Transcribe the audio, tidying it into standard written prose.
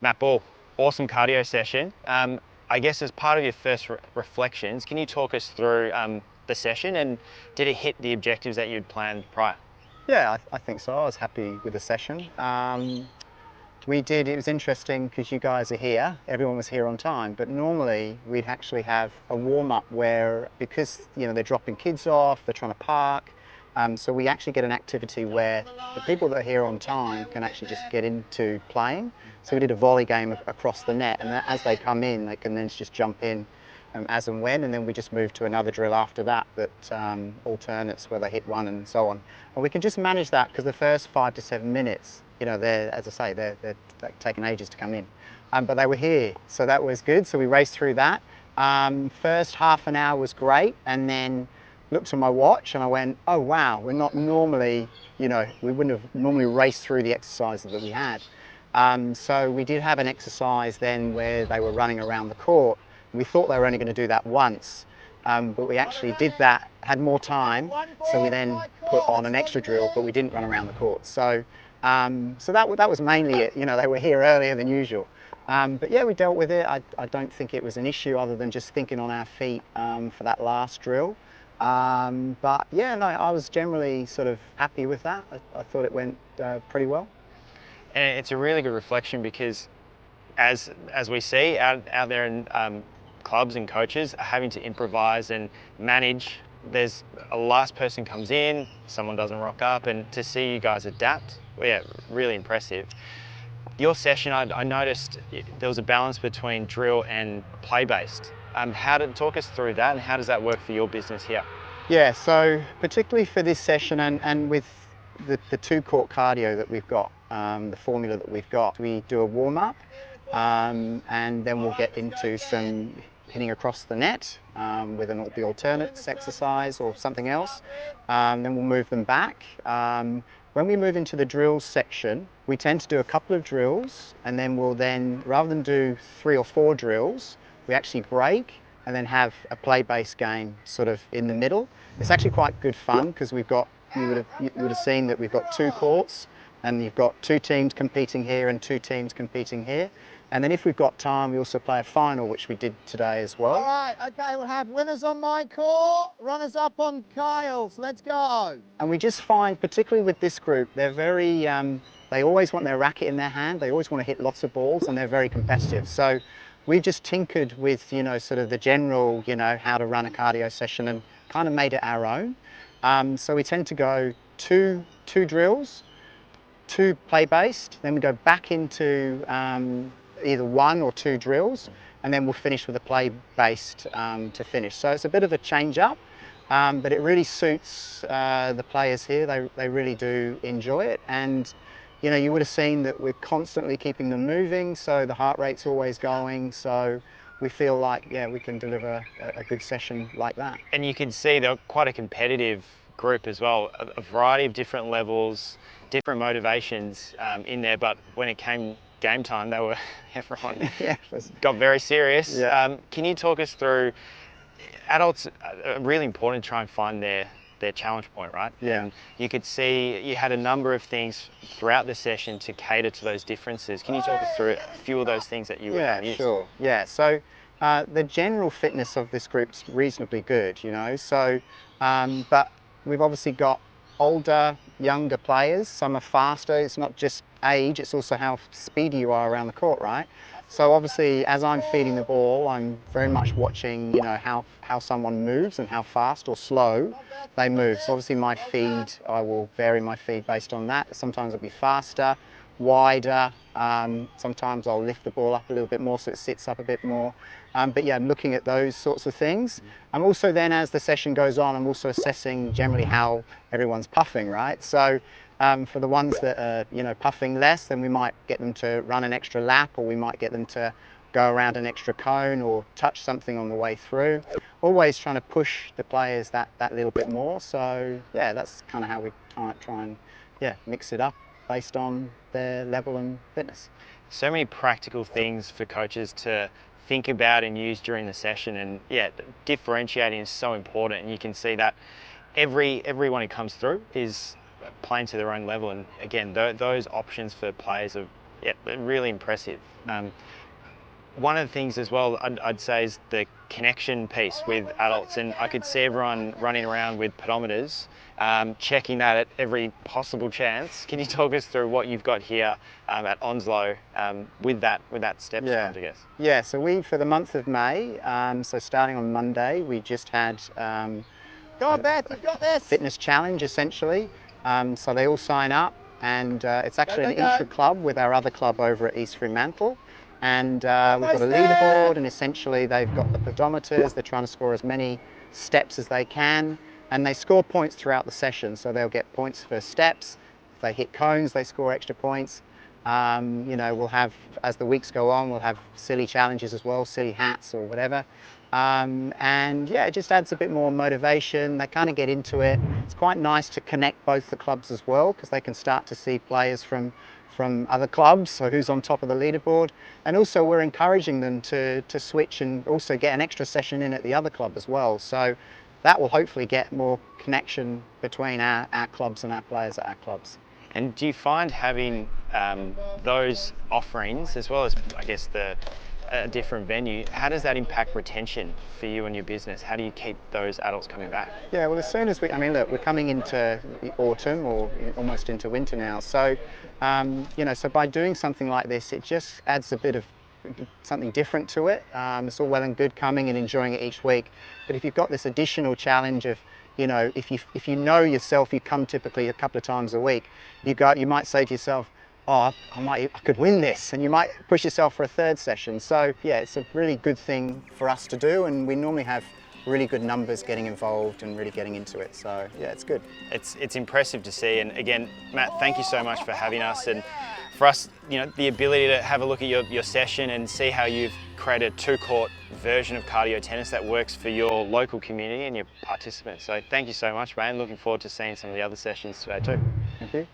Matt Ball, awesome cardio session. I guess as part of your first reflections, can you talk us through the session and did it hit the objectives that you'd planned prior? Yeah, I think so. I was happy with the session. It was interesting because you guys are here, everyone was here on time, but normally we'd actually have a warm-up where, because they're dropping kids off, they're trying to park, so we actually get an activity where the people that are here on time can actually just get into playing. So we did a volley game across the net, and as they come in, they can then just jump in as and when, and then we just move to another drill after that alternates where they hit one and so on. And we can just manage that because the first 5 to 7 minutes, they're, as I say, they're taking ages to come in. But they were here, so that was good. So we raced through that. First half an hour was great, and then looked at my watch and I went, oh wow, we're not normally, we wouldn't have normally raced through the exercises that we had. So we did have an exercise then where they were running around the court. We thought they were only going to do that once, but we actually did that, had more time, so we then put on an extra drill, but we didn't run around the court. So that was mainly it. They were here earlier than usual. But yeah, we dealt with it. I don't think it was an issue other than just thinking on our feet for that last drill. But yeah, no, I was generally sort of happy with that. I thought it went pretty well. And it's a really good reflection because as we see out there in clubs and coaches are having to improvise and manage. There's a last person comes in, someone doesn't rock up, and to see you guys adapt, well, yeah, really impressive. Your session, I noticed there was a balance between drill and play-based. Talk us through that, and how does that work for your business here? Yeah, so particularly for this session and with the two court cardio that we've got, the formula that we've got, we do a warm-up and then we'll get into some hitting across the net with the alternates exercise or something else. Then we'll move them back. When we move into the drills section, we tend to do a couple of drills, and then rather than do 3 or 4 drills, we actually break and then have a play-based game sort of in the middle. It's actually quite good fun because you would have seen that we've got 2 courts, and you've got 2 teams competing here and 2 teams competing here. And then if we've got time, we also play a final, which we did today as well. All right, okay, we'll have winners on my court, runners up on Kyle's. Let's go. And we just find, particularly with this group, they're very, they always want their racket in their hand. They always want to hit lots of balls, and they're very competitive. So we've just tinkered with, sort of the general, how to run a cardio session and kind of made it our own. So we tend to go two drills, 2 play-based, then we go back into either 1 or 2 drills, and then we'll finish with a play-based to finish. So it's a bit of a change up, but it really suits the players here. They really do enjoy it, and you would have seen that we're constantly keeping them moving, so the heart rate's always going, so we feel like, yeah, we can deliver a good session like that. And you can see they're quite a competitive group as well, a variety of different levels, different motivations in there, but when it came game time, everyone got very serious. Yeah. Can you talk us through, adults are really important to try and find their challenge point, right? Yeah. And you could see you had a number of things throughout the session to cater to those differences. Can you talk us through a few of those things that you Yeah, sure. Yeah, so the general fitness of this group's reasonably good, so, but we've obviously got older, younger players. Some are faster. It's not just age, it's also how speedy you are around the court, right? So obviously, as I'm feeding the ball, I'm very much watching, how someone moves and how fast or slow they move. So obviously I will vary my feed based on that. Sometimes it'll be faster, wider. Sometimes I'll lift the ball up a little bit more so it sits up a bit more. But yeah, I'm looking at those sorts of things. I'm also then, as the session goes on, I'm also assessing generally how everyone's puffing, right? So for the ones that are, puffing less, then we might get them to run an extra lap, or we might get them to go around an extra cone or touch something on the way through. Always trying to push the players that little bit more. So yeah, that's kind of how we try and mix it up based on their level and fitness. So many practical things for coaches to think about and use during the session, and yeah, differentiating is so important, and you can see that everyone who comes through is playing to their own level, and again, those options for players are Yeah, but really impressive. One of the things as well I'd say is the connection piece with adults, and I could see everyone running around with pedometers, checking that at every possible chance. Can you talk us through what you've got here at Onslow with that steps challenge, I guess? Yeah, so for the month of May, so starting on Monday, we just had Go on, Beth, you've got this. fitness challenge essentially. So they all sign up, and it's actually an intra-club with our other club over at East Fremantle. And we've got a leaderboard, and essentially they've got the pedometers. They're trying to score as many steps as they can, and they score points throughout the session. So they'll get points for steps. If they hit cones, they score extra points. You know, we'll have, as the weeks go on, we'll have silly challenges as well, silly hats or whatever. And yeah, it just adds a bit more motivation. They kind of get into it. It's quite nice to connect both the clubs as well, because they can start to see players from other clubs, so who's on top of the leaderboard. And also we're encouraging them to switch and also get an extra session in at the other club as well. So that will hopefully get more connection between our clubs and our players at our clubs. And do you find having those offerings, as well as, I guess, a different venue, how does that impact retention for you and your business? How do you keep those adults coming back? Yeah, well, as soon as I mean, look, we're coming into the autumn or almost into winter now. So, you know, so by doing something like this, it just adds a bit of something different to it. It's all well and good coming and enjoying it each week, but if you've got this additional challenge of, you know, if you know yourself, you come typically a couple of times a week, you might say to yourself, oh, I could win this, and you might push yourself for a third session. So yeah, it's a really good thing for us to do, and we normally have really good numbers getting involved and really getting into it. So yeah, it's good. It's impressive to see, and again, Matt, thank you so much for having us, and for us, you know, the ability to have a look at your session and see how you've created a 2-court version of cardio tennis that works for your local community and your participants. So thank you so much, mate. Looking forward to seeing some of the other sessions today too. Thank you.